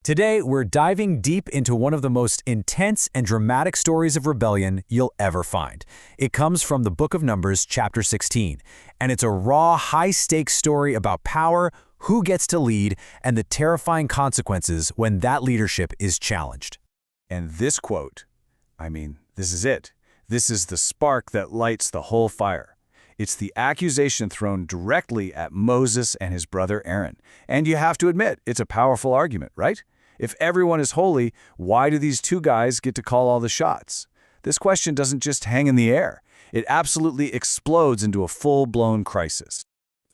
Today, we're diving deep into one of the most intense and dramatic stories of rebellion you'll ever find. It comes from the book of Numbers, chapter 16, and it's a raw, high-stakes story about power, who gets to lead, and the terrifying consequences when that leadership is challenged. And this quote, this is it. This is the spark that lights the whole fire. It's the accusation thrown directly at Moses and his brother Aaron. And you have to admit, it's a powerful argument, right? If everyone is holy, why do these two guys get to call all the shots? This question doesn't just hang in the air. It absolutely explodes into a full-blown crisis.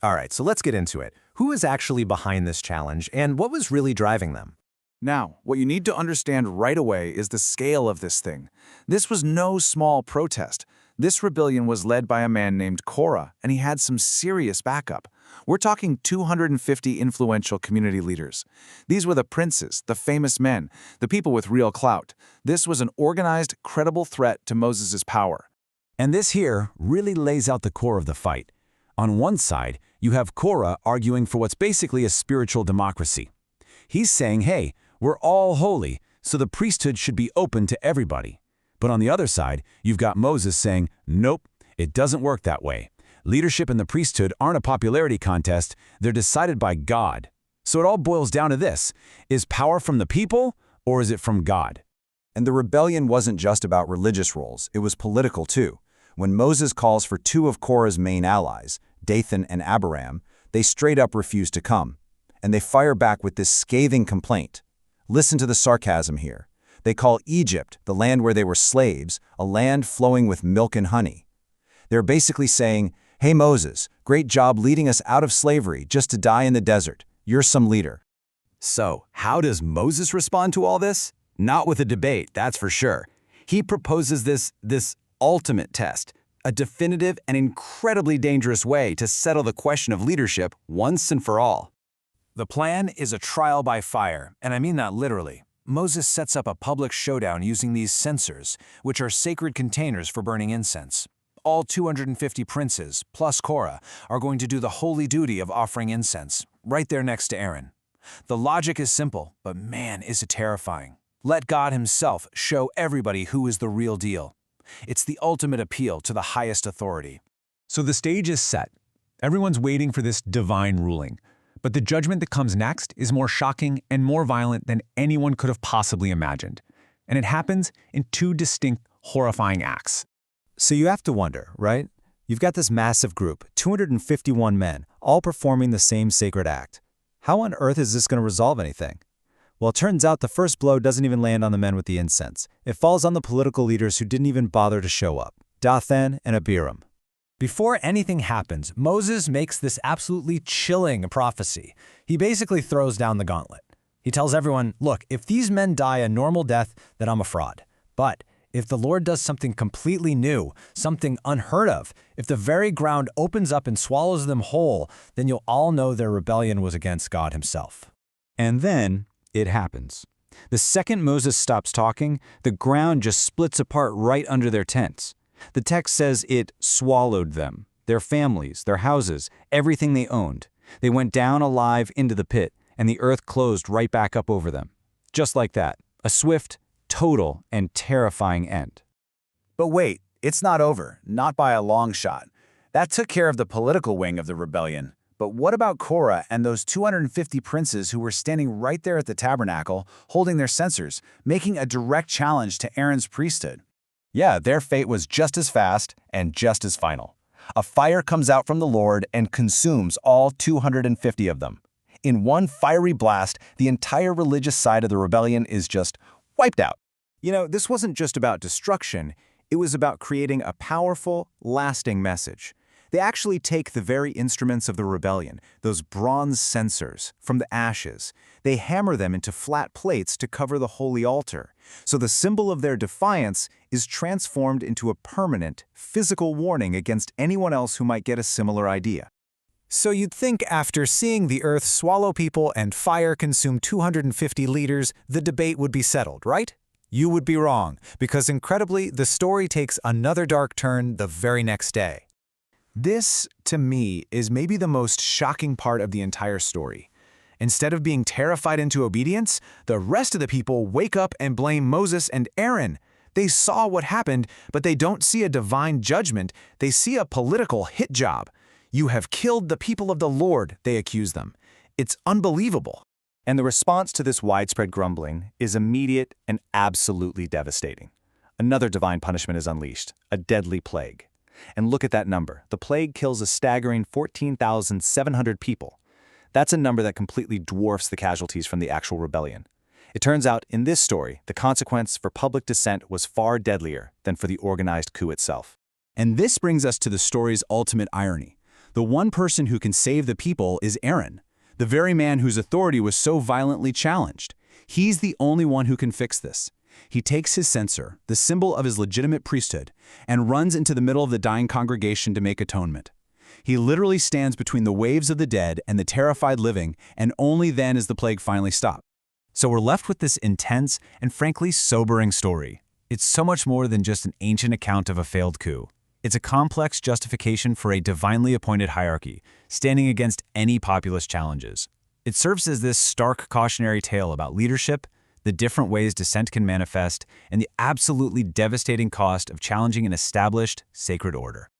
All right, so let's get into it. Who is actually behind this challenge, and what was really driving them? Now, what you need to understand right away is the scale of this thing. This was no small protest. This rebellion was led by a man named Korah, and he had some serious backup. We're talking 250 influential community leaders. These were the princes, the famous men, the people with real clout. This was an organized, credible threat to Moses' power. And this here really lays out the core of the fight. On one side, you have Korah arguing for what's basically a spiritual democracy. He's saying, hey, we're all holy, so the priesthood should be open to everybody. But on the other side, you've got Moses saying, nope, it doesn't work that way. Leadership and the priesthood aren't a popularity contest, they're decided by God. So it all boils down to this: is power from the people, or is it from God? And the rebellion wasn't just about religious roles, it was political too. When Moses calls for two of Korah's main allies, Dathan and Abiram, they straight up refuse to come. And they fire back with this scathing complaint. Listen to the sarcasm here. They call Egypt, the land where they were slaves, a land flowing with milk and honey. They're basically saying, hey Moses, great job leading us out of slavery just to die in the desert. You're some leader. So, how does Moses respond to all this? Not with a debate, that's for sure. He proposes this ultimate test, a definitive and incredibly dangerous way to settle the question of leadership once and for all. The plan is a trial by fire, and I mean that literally. Moses sets up a public showdown using these censers, which are sacred containers for burning incense. All 250 princes, plus Korah, are going to do the holy duty of offering incense, right there next to Aaron. The logic is simple, but man, is it terrifying. Let God himself show everybody who is the real deal. It's the ultimate appeal to the highest authority. So the stage is set. Everyone's waiting for this divine ruling. But the judgment that comes next is more shocking and more violent than anyone could have possibly imagined. And it happens in two distinct, horrifying acts. So you have to wonder, right? You've got this massive group, 251 men, all performing the same sacred act. How on earth is this going to resolve anything? Well, it turns out the first blow doesn't even land on the men with the incense. It falls on the political leaders who didn't even bother to show up, Dathan and Abiram. Before anything happens, Moses makes this absolutely chilling prophecy. He basically throws down the gauntlet. He tells everyone, look, if these men die a normal death, then I'm a fraud. But if the Lord does something completely new, something unheard of, if the very ground opens up and swallows them whole, then you'll all know their rebellion was against God himself. And then it happens. The second Moses stops talking, the ground just splits apart right under their tents. The text says it swallowed them, their families, their houses, everything they owned. They went down alive into the pit, and the earth closed right back up over them. Just like that, a swift, total, and terrifying end. But wait, it's not over, not by a long shot. That took care of the political wing of the rebellion. But what about Korah and those 250 princes who were standing right there at the tabernacle, holding their censers, making a direct challenge to Aaron's priesthood? Yeah, their fate was just as fast and just as final. A fire comes out from the Lord and consumes all 250 of them. In one fiery blast, the entire religious side of the rebellion is just wiped out. You know, this wasn't just about destruction, it was about creating a powerful, lasting message. They actually take the very instruments of the rebellion, those bronze censers, from the ashes. They hammer them into flat plates to cover the holy altar. So the symbol of their defiance is transformed into a permanent, physical warning against anyone else who might get a similar idea. So you'd think after seeing the earth swallow people and fire consume 250 leaders, the debate would be settled, right? You would be wrong, because incredibly, the story takes another dark turn the very next day. This, to me, is maybe the most shocking part of the entire story. Instead of being terrified into obedience, the rest of the people wake up and blame Moses and Aaron. They saw what happened, but they don't see a divine judgment. They see a political hit job. "You have killed the people of the Lord," they accuse them. It's unbelievable. And the response to this widespread grumbling is immediate and absolutely devastating. Another divine punishment is unleashed, a deadly plague. And look at that number. The plague kills a staggering 14,700 people. That's a number that completely dwarfs the casualties from the actual rebellion. It turns out, in this story, the consequence for public dissent was far deadlier than for the organized coup itself. And this brings us to the story's ultimate irony. The one person who can save the people is Aaron, the very man whose authority was so violently challenged. He's the only one who can fix this. He takes his censer, the symbol of his legitimate priesthood, and runs into the middle of the dying congregation to make atonement. He literally stands between the waves of the dead and the terrified living, and only then is the plague finally stopped. So we're left with this intense and frankly sobering story. It's so much more than just an ancient account of a failed coup. It's a complex justification for a divinely appointed hierarchy, standing against any populist challenges. It serves as this stark cautionary tale about leadership, the different ways dissent can manifest, and the absolutely devastating cost of challenging an established, sacred order.